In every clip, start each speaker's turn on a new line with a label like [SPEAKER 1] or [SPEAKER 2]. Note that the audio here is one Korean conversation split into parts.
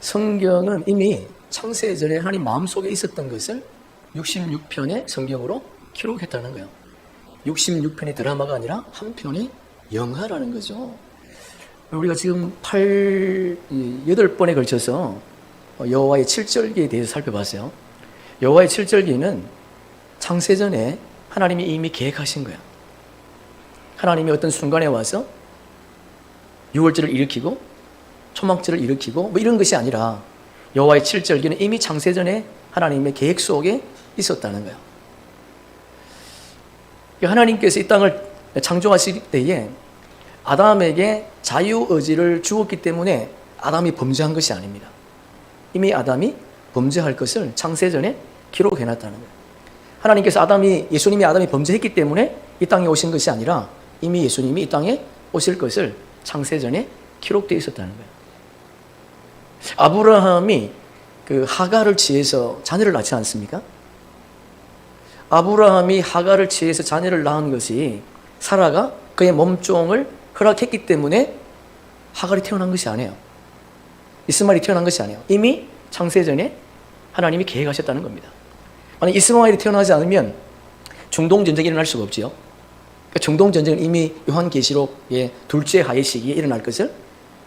[SPEAKER 1] 성경은 이미 창세전에 하나님 마음속에 있었던 것을 66편의 성경으로 기록했다는 거예요. 66편의 드라마가 아니라 한 편의 영화라는 거죠. 우리가 지금 8번에 걸쳐서 여호와의 7절기에 대해서 살펴봤어요. 여호와의 7절기는 창세전에 하나님이 이미 계획하신 거예요. 하나님이 어떤 순간에 와서 유월절을 일으키고 초막절을 일으키고 뭐 이런 것이 아니라 여호와의 7절기는 이미 창세전에 하나님의 계획 속에 있었다는 거예요. 하나님께서 이 땅을 창조하실 때에 아담에게 자유의지를 주었기 때문에 아담이 범죄한 것이 아닙니다. 이미 아담이 범죄할 것을 창세전에 기록해놨다는 거예요. 하나님께서 예수님이 아담이 범죄했기 때문에 이 땅에 오신 것이 아니라 이미 예수님이 이 땅에 오실 것을 창세전에 기록되어 있었다는 거예요. 아브라함이 하갈을 취해서 자녀를 낳지 않습니까? 아브라함이 하갈을 취해서 자녀를 낳은 것이 사라가 그의 몸종을 허락했기 때문에 하갈이 태어난 것이 아니에요. 이스마엘이 태어난 것이 아니에요. 이미 창세전에 하나님이 계획하셨다는 겁니다. 만약 이스마엘이 태어나지 않으면 중동전쟁이 일어날 수가 없지요. 중동전쟁은 이미 요한계시록의 둘째 하의 시기에 일어날 것을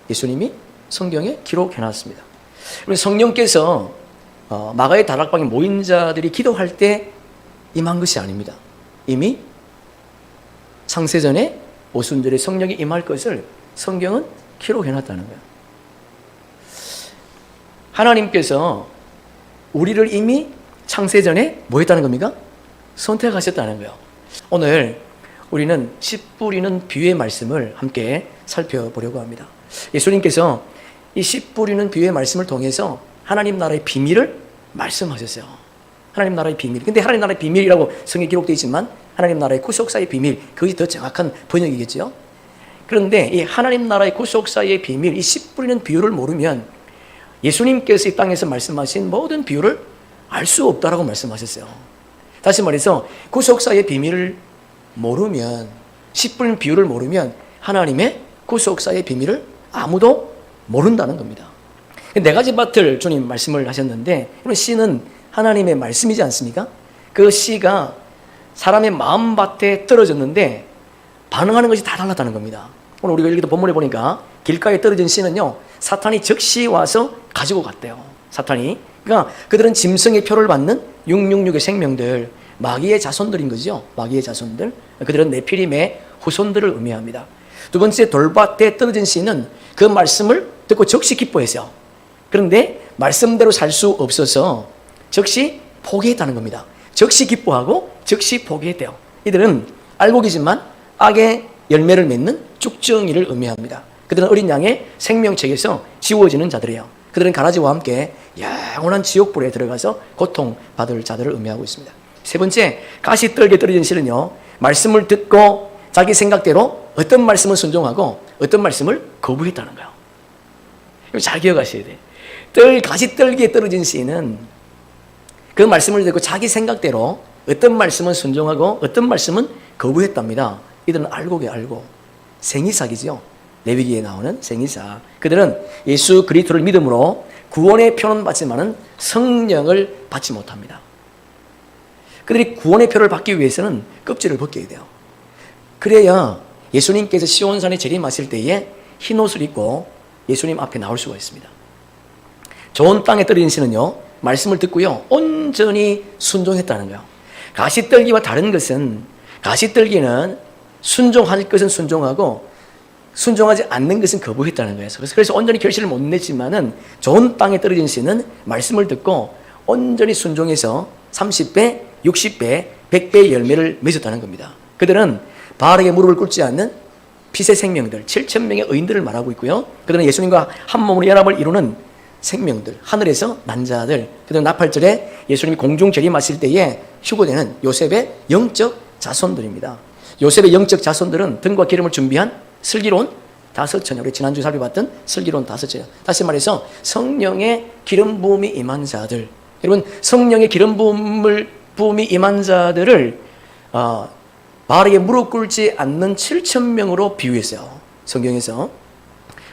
[SPEAKER 1] 예수님이 성경에 기록해놨습니다. 성령께서 마가의 다락방에 모인 자들이 기도할 때 임한 것이 아닙니다. 이미 창세전에 오순절에 성령이 임할 것을 성경은 기록해놨다는 거예요. 하나님께서 우리를 이미 창세전에 뭐 했다는 겁니까? 선택하셨다는 거예요. 오늘 우리는 씨 뿌리는 비유의 말씀을 함께 살펴보려고 합니다. 예수님께서 이 씨 뿌리는 비유의 말씀을 통해서 하나님 나라의 비밀을 말씀하셨어요. 하나님 나라의 비밀. 근데 하나님 나라의 비밀이라고 성경에 기록되어 있지만 하나님 나라의 구속사의 비밀, 그것이 더 정확한 번역이겠죠. 그런데 이 하나님 나라의 구속사의 비밀, 이 씨 뿌리는 비유를 모르면 예수님께서 이 땅에서 말씀하신 모든 비유를 알 수 없다라고 말씀하셨어요. 다시 말해서 구속사의 비밀을 모르면, 씨 뿌리는 비유를 모르면 하나님의 구속사의 비밀을 아무도 모른다는 겁니다. 네 가지 밭을 주님 말씀을 하셨는데, 씨는 하나님의 말씀이지 않습니까? 그 씨가 사람의 마음밭에 떨어졌는데 반응하는 것이 다 달랐다는 겁니다. 오늘 우리가 여기도 본문에 보니까 길가에 떨어진 씨는요, 사탄이 즉시 와서 가지고 갔대요. 사탄이. 그러니까 그들은 짐승의 표를 받는 666의 생명들, 마귀의 자손들인 거죠. 마귀의 자손들. 그들은 네피림의 후손들을 의미합니다. 두 번째, 돌밭에 떨어진 씨는 그 말씀을 듣고 즉시 기뻐했어요. 그런데 말씀대로 살 수 없어서 즉시 포기했다는 겁니다. 즉시 기뻐하고 즉시 포기했대요. 이들은 알고 계지만 악의 열매를 맺는 쭉정이를 의미합니다. 그들은 어린 양의 생명책에서 지워지는 자들이에요. 그들은 가라지와 함께 영원한 지옥불에 들어가서 고통받을 자들을 의미하고 있습니다. 세 번째, 가시떨기에 떨어진 씨는요, 말씀을 듣고 자기 생각대로 어떤 말씀을 순종하고 어떤 말씀을 거부했다는 거예요. 이거 잘 기억하셔야 돼요. 가시떨기에 떨어진 씨는 그 말씀을 듣고 자기 생각대로 어떤 말씀은 순종하고 어떤 말씀은 거부했답니다. 이들은 알고 생이삭이죠. 레위기에 나오는 생이삭. 그들은 예수 그리스도를 믿음으로 구원의 표는 받지만은 성령을 받지 못합니다. 그들이 구원의 표를 받기 위해서는 껍질을 벗겨야 돼요. 그래야 예수님께서 시온산에 재림하실 때에 흰 옷을 입고 예수님 앞에 나올 수가 있습니다. 좋은 땅에 떨어진 씨는요, 말씀을 듣고요, 온전히 순종했다는 거예요. 가시떨기와 다른 것은, 가시떨기는 순종할 것은 순종하고 순종하지 않는 것은 거부했다는 거예요. 그래서 온전히 결실을 못 냈지만은 좋은 땅에 떨어진 씨는 말씀을 듣고 온전히 순종해서 30배, 60배, 100배의 열매를 맺었다는 겁니다. 그들은 바알에게 무릎을 꿇지 않는 빛의 생명들, 7,000명의 의인들을 말하고 있고요. 그들은 예수님과 한 몸으로 연합을 이루는 생명들, 하늘에서 난 자들. 그들은 나팔절에 예수님이 공중 재림하실 때에 휴거되는 요셉의 영적 자손들입니다. 요셉의 영적 자손들은 등과 기름을 준비한 슬기로운 5처녀, 우리 지난주 살펴봤던 슬기로운 5처녀. 다시 말해서 성령의 기름 부음이 임한 자들. 여러분, 성령의 기름 부음이 임한 자들을 바알에게 무릎 꿇지 않는 7,000명으로 비유했어요. 성경에서.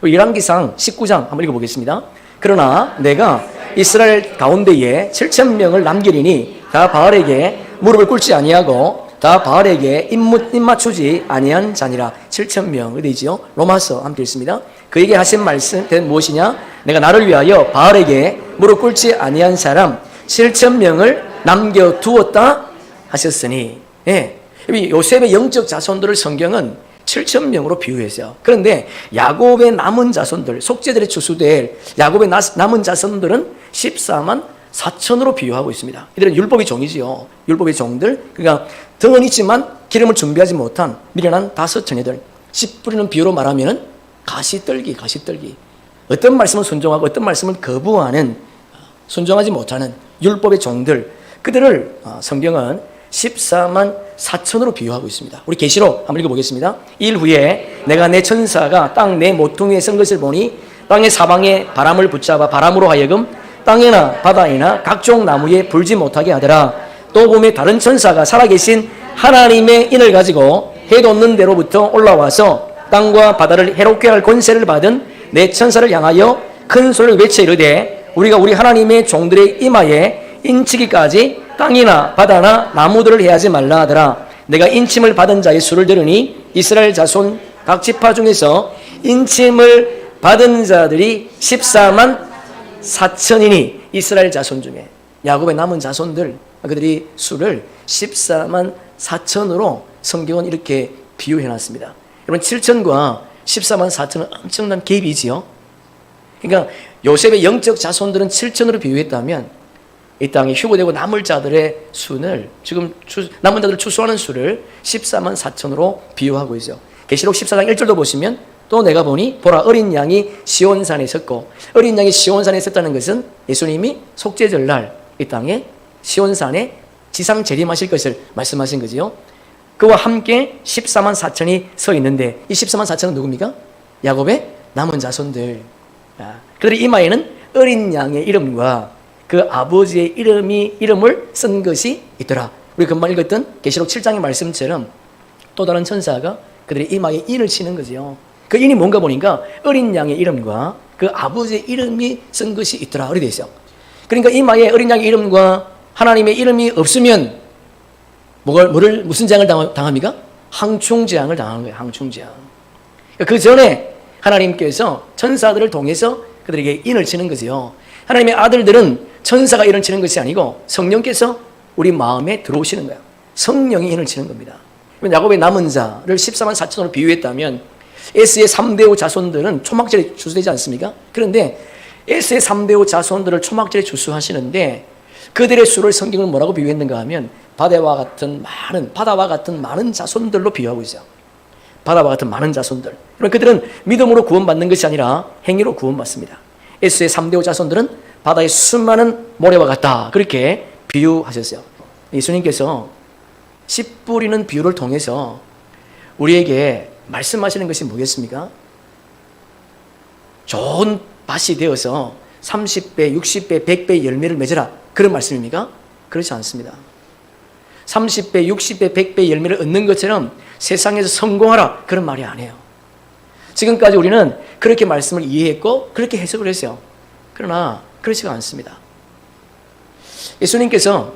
[SPEAKER 1] 열왕기상 19장 한번 읽어보겠습니다. 그러나 내가 이스라엘 가운데에 7,000명을 남기리니 다 바알에게 무릎을 꿇지 아니하고 다 바알에게 입 맞추지 아니한 자니라. 7,000명 어디지요? 로마서 함께 읽습니다. 그에게 하신 말씀 무엇이냐? 내가 나를 위하여 바알에게 무릎 꿇지 아니한 사람 7,000명을 남겨두었다 하셨으니. 예. 요셉의 영적 자손들을 성경은 7,000명으로 비유했어요. 그런데 야곱의 남은 자손들, 속죄들의 추수될 야곱의 남은 자손들은 14만 4천으로 비유하고 있습니다. 이들은 율법의 종이지요. 율법의 종들. 그러니까 덩은 있지만 기름을 준비하지 못한 미련한 5처녀들. 씨 뿌리는 비유로 말하면 가시떨기. 어떤 말씀은 순종하고 어떤 말씀은 거부하는, 순종하지 못하는 율법의 종들. 그들을 성경은 14만 4천으로 비유하고 있습니다. 우리 계시록 한번 읽어보겠습니다. 일 후에 내가 내 천사가 땅 내 모퉁이에 쓴 것을 보니 땅의 사방에 바람을 붙잡아 바람으로 하여금 땅이나 바다이나 각종 나무에 불지 못하게 하더라. 또 보매 다른 천사가 살아계신 하나님의 인을 가지고 해 돋는 데로부터 올라와서 땅과 바다를 해롭게 할 권세를 받은 내 천사를 향하여 큰 소리를 외쳐 이르되 우리가 우리 하나님의 종들의 이마에 인치기까지 땅이나 바다나 나무들을 해하지 말라 하더라. 내가 인침을 받은 자의 수를 들으니 이스라엘 자손 각 지파 중에서 인침을 받은 자들이 14만 4천이니 이스라엘 자손 중에 야곱의 남은 자손들 그들이 수를 14만 4천으로 성경은 이렇게 비유해놨습니다. 여러분 7천과 14만 4천은 엄청난 갭이지요. 그러니까 요셉의 영적 자손들은 7천으로 비유했다면 이 땅에 휴거되고 남을 자들의 수를 지금 남은 자들을 추수하는 수를 14만 4천으로 비유하고 있죠. 계시록 14장 1절도 보시면 또 내가 보니 보라 어린 양이 시온산에 섰고, 어린 양이 시온산에 섰다는 것은 예수님이 속죄절날 이 땅에 시온산에 지상 재림하실 것을 말씀하신 거지요. 그와 함께 14만 4천이 서 있는데 이 14만 4천은 누굽니까? 야곱의 남은 자손들. 그들의 이마에는 어린 양의 이름과 그 아버지의 이름을 쓴 것이 있더라. 우리 금방 읽었던 계시록 7장의 말씀처럼 또 다른 천사가 그들의 이마에 인을 치는 거죠. 그 인이 뭔가 보니까 어린 양의 이름과 그 아버지의 이름이 쓴 것이 있더라. 그렇게 되어 있어요. 그러니까 이마에 어린 양의 이름과 하나님의 이름이 없으면 무슨 재앙을 당합니까? 항충재앙을 당하는 거예요. 항충재앙. 그 전에 하나님께서 천사들을 통해서 그들에게 인을 치는 거지요. 하나님의 아들들은 천사가 인을 치는 것이 아니고 성령께서 우리 마음에 들어오시는 거예요. 성령이 인을 치는 겁니다. 야곱의 남은 자를 14만 4천으로 비유했다면 에스의 3대5 자손들은 초막절에 추수되지 않습니까? 그런데 에스의 3대5 자손들을 초막절에 추수하시는데 그들의 수를 성경은 뭐라고 비유했는가 하면 바다와 같은 많은 자손들로 비유하고 있어요. 바다와 같은 많은 자손들. 그들은 믿음으로 구원받는 것이 아니라 행위로 구원받습니다. 에스의 3대5 자손들은 바다의 수많은 모래와 같다. 그렇게 비유하셨어요. 예수님께서 씨 뿌리는 비유를 통해서 우리에게 말씀하시는 것이 뭐겠습니까? 좋은 밭이 되어서 30배, 60배, 100배 열매를 맺으라. 그런 말씀입니까? 그렇지 않습니다. 30배, 60배, 100배 열매를 얻는 것처럼 세상에서 성공하라. 그런 말이 아니에요. 지금까지 우리는 그렇게 말씀을 이해했고 그렇게 해석을 했어요. 그러나 그렇지가 않습니다. 예수님께서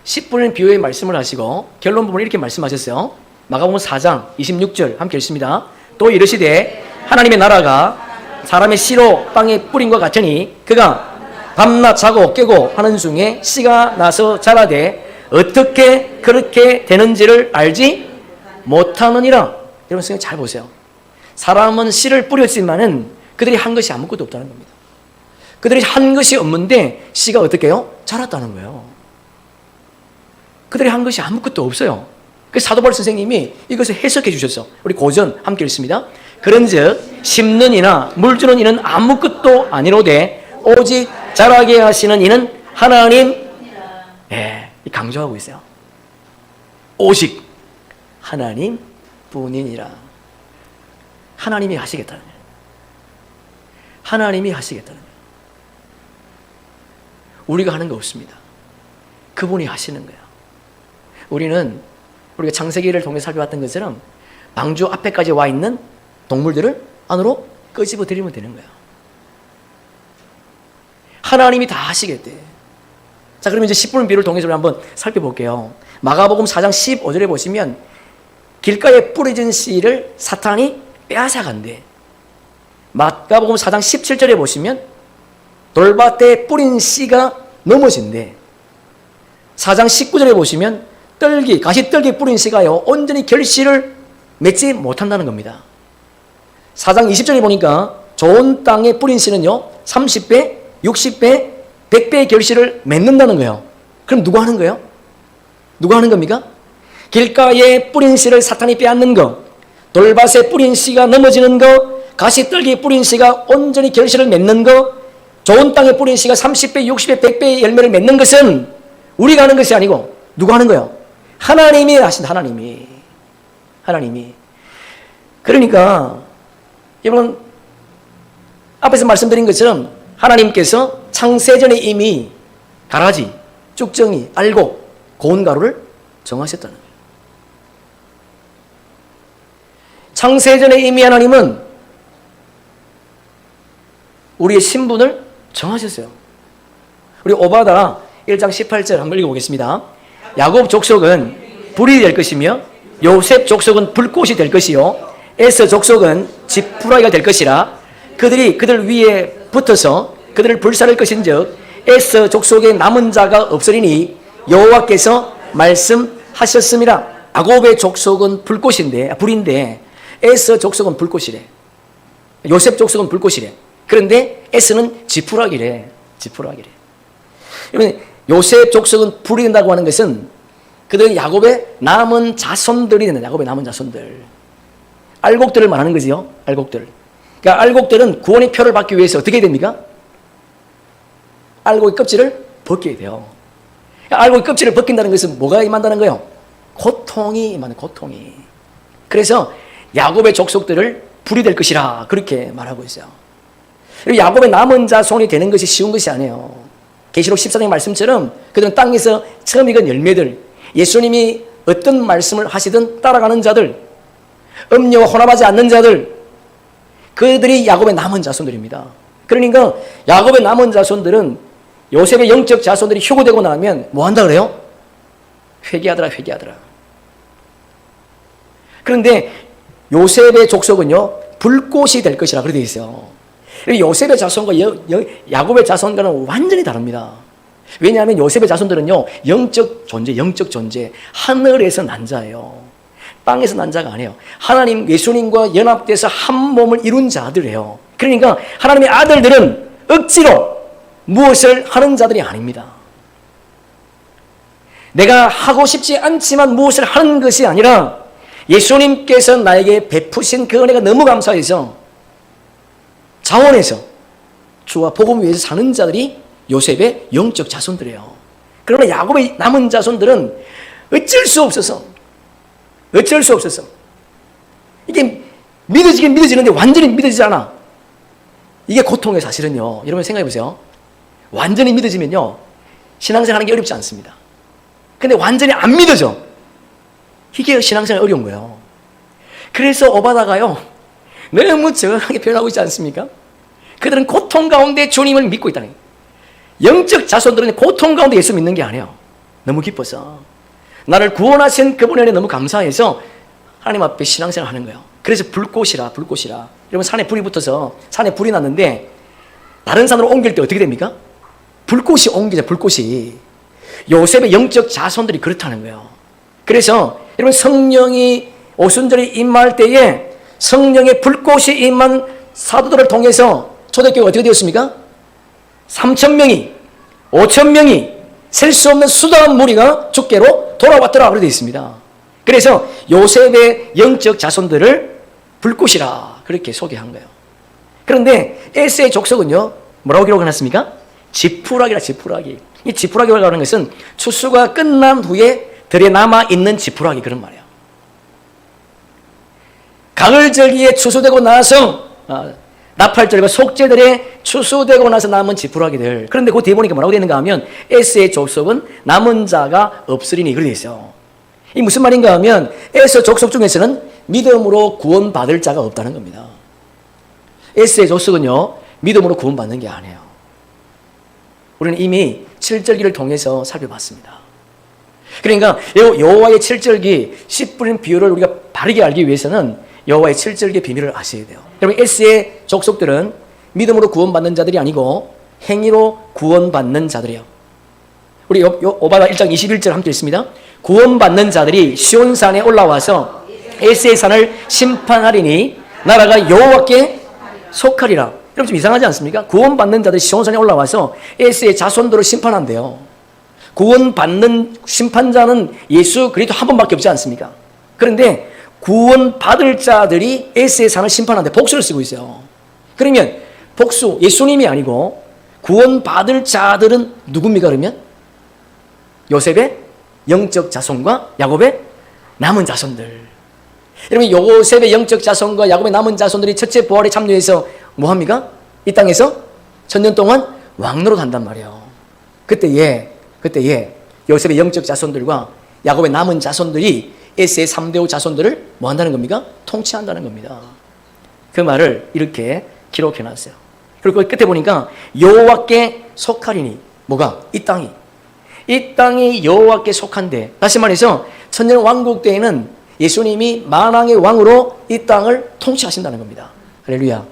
[SPEAKER 1] 씨 뿌리는 비유의 말씀을 하시고 결론 부분을 이렇게 말씀하셨어요. 마가복음 4장 26절 함께 읽습니다. 또 이르시되 하나님의 나라가 사람의 씨로 땅에 뿌린 것 같으니 그가 밤낮 자고 깨고 하는 중에 씨가 나서 자라되 어떻게 그렇게 되는지를 알지 못하느니라. 여러분 성경 잘 보세요. 사람은 씨를 뿌렸지만은 그들이 한 것이 아무것도 없다는 겁니다. 그들이 한 것이 없는데 씨가 어떻게 해요? 자랐다는 거예요. 그들이 한 것이 아무것도 없어요. 그래서 사도 바울 선생님이 이것을 해석해 주셨어. 우리 고전 함께 읽습니다. 그런즉 심는 이나 물 주는 이는 아무것도 아니로되 오직 자라게 하시는 이는 하나님. 강조하고 있어요. 오직 하나님 뿐이니라. 하나님이 하시겠다는 거예요. 하나님이 하시겠다는 거예요. 우리가 하는 거 없습니다. 그분이 하시는 거예요. 우리가 창세기를 통해 살펴봤던 것처럼 방주 앞에까지 와 있는 동물들을 안으로 끄집어 들이면 되는 거예요. 하나님이 다 하시겠대. 자, 그러면 이제 10분 비유를 통해서 한번 살펴볼게요. 마가복음 4장 15절에 보시면 길가에 뿌려진 씨를 사탄이 빼앗아간대. 마가복음 4장 17절에 보시면 돌밭에 뿌린 씨가 넘어진대. 4장 19절에 보시면 가시떨기 뿌린 씨가요, 온전히 결실을 맺지 못한다는 겁니다. 4장 20절에 보니까 좋은 땅에 뿌린 씨는요, 30배, 60배, 100배의 결실을 맺는다는 거예요. 그럼 누가 하는 거예요? 누가 하는 겁니까? 길가에 뿌린 씨를 사탄이 빼앗는 거, 돌밭에 뿌린 씨가 넘어지는 거, 가시떨기에 뿌린 씨가 온전히 결실을 맺는 거, 좋은 땅에 뿌린 씨가 30배, 60배, 100배의 열매를 맺는 것은 우리가 하는 것이 아니고 누가 하는 거예요? 하나님이 하신다. 하나님이. 그러니까 여러분, 앞에서 말씀드린 것처럼 하나님께서 창세전에 이미 가라지, 쭉정이, 알곡, 고운 가루를 정하셨다는 거예요. 창세전에 이미 하나님은 우리의 신분을 정하셨어요. 우리 오바다 1장 18절 한번 읽어보겠습니다. 야곱 족속은 불이 될 것이며 요셉 족속은 불꽃이 될 것이요 에서 족속은 지푸라기가 될 것이라. 그들이 그들 위에 붙어서 그들을 불살할 것인즉 에서 족속에 남은 자가 없으리니 여호와께서 말씀하셨습니다. 야곱의 족속은 불인데 에서 족속은 불꽃이래. 요셉 족속은 불꽃이래. 그런데 에서는 지푸라기래. 여러분, 요셉 족속은 불이 된다고 하는 것은 그들 야곱의 남은 자손들이 된다. 야곱의 남은 자손들. 알곡들을 말하는 거지요. 알곡들. 그러니까 알곡들은 구원의 표를 받기 위해서 어떻게 됩니까? 알곡의 껍질을 벗겨야 돼요. 알곡의 껍질을 벗긴다는 것은 뭐가 임한다는 거예요? 고통이 임하는, 고통이. 그래서 야곱의 족속들을 불이 될 것이라 그렇게 말하고 있어요. 야곱의 남은 자손이 되는 것이 쉬운 것이 아니에요. 계시록 14장 말씀처럼 그들은 땅에서 처음 익은 열매들, 예수님이 어떤 말씀을 하시든 따라가는 자들, 음료와 혼합하지 않는 자들, 그들이 야곱의 남은 자손들입니다. 그러니까 야곱의 남은 자손들은 요셉의 영적 자손들이 휴고되고 나면 뭐 한다 그래요? 회개하더라. 그런데 요셉의 족속은요, 불꽃이 될 것이라 그렇게 되어 있어요. 요셉의 자손과 야곱의 자손과는 완전히 다릅니다. 왜냐하면 요셉의 자손들은요, 영적 존재, 하늘에서 난 자예요. 땅에서 난 자가 아니에요. 하나님, 예수님과 연합돼서 한 몸을 이룬 자들이에요. 그러니까 하나님의 아들들은 억지로 무엇을 하는 자들이 아닙니다. 내가 하고 싶지 않지만 무엇을 하는 것이 아니라 예수님께서 나에게 베푸신 그 은혜가 너무 감사해서 자원해서 주와 복음 위해서 사는 자들이 요셉의 영적 자손들이에요. 그러나 야곱의 남은 자손들은 어쩔 수 없어서 이게 믿어지긴 믿어지는데 완전히 믿어지지 않아. 이게 고통의 사실은요. 여러분 생각해 보세요. 완전히 믿어지면요, 신앙생활 하는 게 어렵지 않습니다. 근데 완전히 안 믿어져. 이게 신앙생활 어려운 거예요. 그래서 오바다가요, 너무 정확하게 표현하고 있지 않습니까? 그들은 고통 가운데 주님을 믿고 있다는 거예요. 영적 자손들은 고통 가운데 예수 믿는 게 아니에요. 너무 기뻐서 나를 구원하신 그분에 대해 너무 감사해서 하나님 앞에 신앙생활 하는 거예요. 그래서 불꽃이라. 여러분, 산에 불이 붙어서 산에 불이 났는데 다른 산으로 옮길 때 어떻게 됩니까? 불꽃이 옮기죠. 불꽃이. 요셉의 영적 자손들이 그렇다는 거예요. 그래서 여러분, 성령이 오순절에 임할 때에 성령의 불꽃이 임한 사도들을 통해서 초대교회가 어떻게 되었습니까? 3,000명이 5,000명이 셀 수 없는 수다한 무리가 주께로 돌아왔더라 그렇게 되어 있습니다. 그래서 요셉의 영적 자손들을 불꽃이라 그렇게 소개한 거예요. 그런데 에스의 족속은요, 뭐라고 기록해놨습니까? 지푸라기. 이 지푸라기라고 하는 것은 추수가 끝난 후에 들에 남아있는 지푸라기, 그런 말이에요. 가을절기에 추수되고 나서 나팔절과 속죄들에 추수되고 나서 남은 지푸라기들. 그런데 그 뒤에 보니까 뭐라고 되어 있는가 하면 에스의 족속은 남은 자가 없으리니 그렇게 되어 있어요. 이 무슨 말인가 하면 에스 족속 중에서는 믿음으로 구원받을 자가 없다는 겁니다. 에스의 족속은요, 믿음으로 구원받는 게 아니에요. 우리는 이미 7절기를 통해서 살펴봤습니다. 그러니까 여호와의 7절기 씨 뿌린 비유를 우리가 바르게 알기 위해서는 여호와의 7절기의 비밀을 아셔야 돼요. 여러분 에스의 족속들은 믿음으로 구원받는 자들이 아니고 행위로 구원받는 자들이에요. 우리 오바마 1장 21절 함께 읽습니다. 구원받는 자들이 시온산에 올라와서 에스의 산을 심판하리니 나라가 여호와께 속하리라. 여러분 좀 이상하지 않습니까? 구원받는 자들이 시온산에 올라와서 에스의 자손들을 심판한대요. 구원받는 심판자는 예수 그리스도 한 번밖에 없지 않습니까? 그런데 구원받을 자들이 에스의 산을 심판하는데 복수를 쓰고 있어요. 그러면 복수, 예수님이 아니고 구원받을 자들은 누굽니까 그러면? 요셉의 영적 자손과 야곱의 남은 자손들. 여러분 요셉의 영적 자손과 야곱의 남은 자손들이 첫째 부활에 참여해서 뭐합니까? 이 땅에서 1000년 동안 왕노릇 한단 말이에요. 그때에 요셉의 영적 자손들과 야곱의 남은 자손들이 에스의 3대5 자손들을 뭐 한다는 겁니까? 통치한다는 겁니다. 그 말을 이렇게 기록해 놨어요. 그리고 끝에 보니까 여호와께 속하리니 뭐가? 이 땅이 여호와께 속한데, 다시 말해서 천년 왕국 때에는 예수님이 만왕의 왕으로 이 땅을 통치하신다는 겁니다. 할렐루야.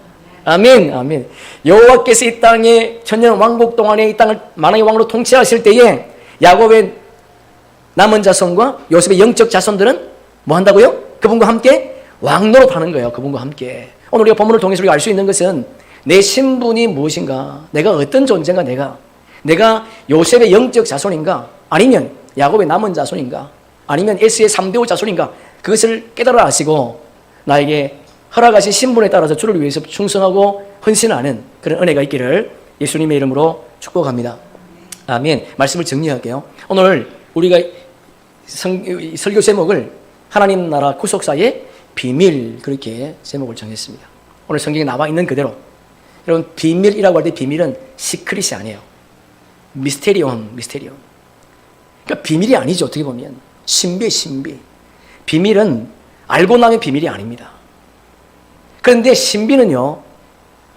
[SPEAKER 1] 아멘, 아멘. 여호와께서 이 땅에 천년 왕국 동안에 이 땅을 만왕의 왕으로 통치하실 때에 야곱의 남은 자손과 요셉의 영적 자손들은 뭐 한다고요? 그분과 함께 왕노릇 하는 거예요. 그분과 함께. 오늘 우리가 본문을 통해서 우리가 알 수 있는 것은 내 신분이 무엇인가, 내가 어떤 존재인가, 내가 요셉의 영적 자손인가, 아니면 야곱의 남은 자손인가, 아니면 에스의 3대5 자손인가, 그것을 깨달아 아시고 나에게 허락하신 신분에 따라서 주를 위해서 충성하고 헌신하는 그런 은혜가 있기를 예수님의 이름으로 축복합니다. 아멘. 말씀을 정리할게요. 오늘 우리가 설교 제목을 하나님 나라 구속사의 비밀, 그렇게 제목을 정했습니다. 오늘 성경에 나와 있는 그대로. 여러분 비밀이라고 할 때 비밀은 시크릿이 아니에요. 미스테리온. 그러니까 비밀이 아니죠. 어떻게 보면 신비. 비밀은 알고 나면 비밀이 아닙니다. 그런데 신비는요,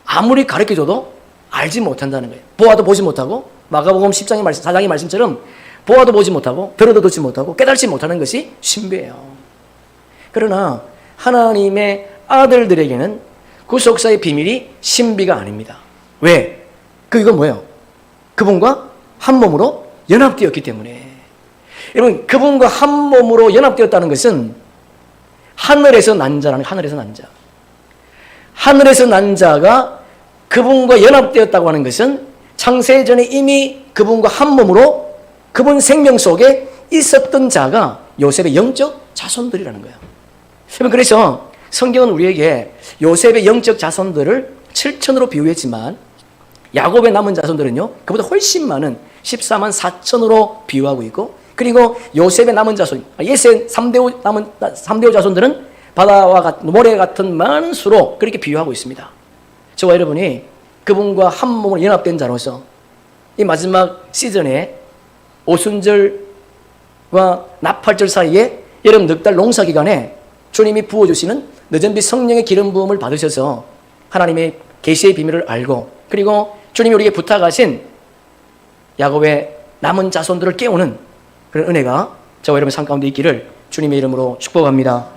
[SPEAKER 1] 아무리 가르쳐줘도 알지 못한다는 거예요. 보아도 보지 못하고, 마가복음 10장의 말씀, 4장의 말씀처럼 보아도 보지 못하고, 들어도 듣지 못하고, 깨달지 못하는 것이 신비예요. 그러나 하나님의 아들들에게는 구속사의 비밀이 신비가 아닙니다. 왜? 이건 뭐예요? 그분과 한 몸으로 연합되었기 때문에. 여러분, 그분과 한 몸으로 연합되었다는 것은 하늘에서 난 자라는, 하늘에서 난 자가 그분과 연합되었다고 하는 것은 창세전에 이미 그분과 한 몸으로 그분 생명 속에 있었던 자가 요셉의 영적 자손들이라는 거예요. 여러분, 그래서 성경은 우리에게 요셉의 영적 자손들을 7천으로 비유했지만 야곱의 남은 자손들은요, 그보다 훨씬 많은 14만 4천으로 비유하고 있고, 그리고 요셉의 남은 자손, 예스의 3대5 자손들은 바다와 모래 같은 많은 수로 그렇게 비유하고 있습니다. 저와 여러분이 그분과 한 몸을 연합된 자로서 이 마지막 시즌에 오순절과 나팔절 사이에 여름 넉 달 농사 기간에 주님이 부어주시는 늦은빛 성령의 기름 부음을 받으셔서 하나님의 계시의 비밀을 알고, 그리고 주님이 우리에게 부탁하신 야곱의 남은 자손들을 깨우는 그런 은혜가 저와 여러분 삶 가운데 있기를 주님의 이름으로 축복합니다.